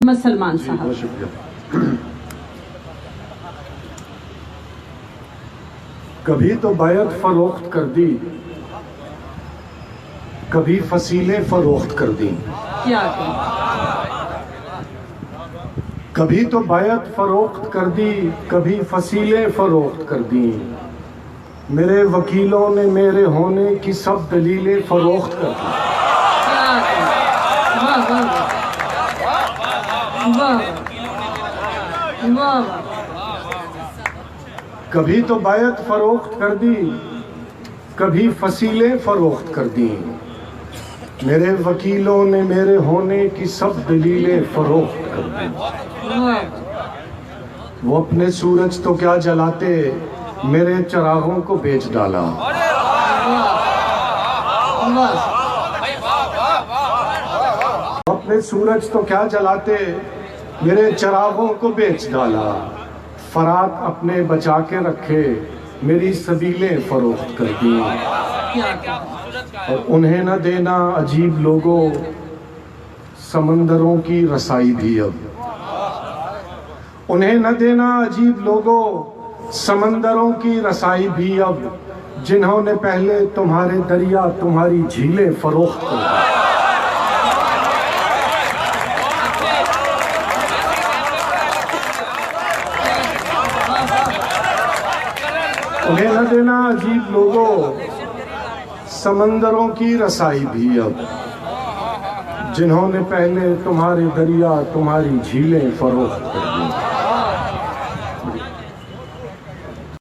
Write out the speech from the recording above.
सलमान साहब। कभी तो बैत फरोख्त कर दी, कभी फसीलें फरोख्त कर दी। क्या कभी तो बैत फरोख्त कर दी, कभी फसीलें फरोख्त कर दी। मेरे वकीलों ने मेरे होने की सब दलीलें फरोख्त कर दी। कभी तो बैत फरोख्त कर दी, कभी फसीलें फरोख्त कर दी। मेरे वकीलों ने मेरे होने की सब दलीलें फरोख्त कर दी। वो अपने सूरज तो क्या जलाते, मेरे चिरागों को बेच डाला। अपने सूरज तो क्या जलाते, मेरे चिरागों को बेच डाला। फरात अपने बचा के रखे, मेरी सबीलें फरोख्त कर दी। और उन्हें न देना अजीब लोगों, समंदरों की रसाई भी अब। उन्हें न देना अजीब लोगों, समंदरों की रसाई भी अब। जिन्होंने पहले तुम्हारे दरिया तुम्हारी झीलें फरोख्त कर दी। उन्हें न देना अजीब लोगों, समंदरों की रसाई भी अब। जिन्होंने पहले तुम्हारे दरिया तुम्हारी झीलें फरोख्त कर दी।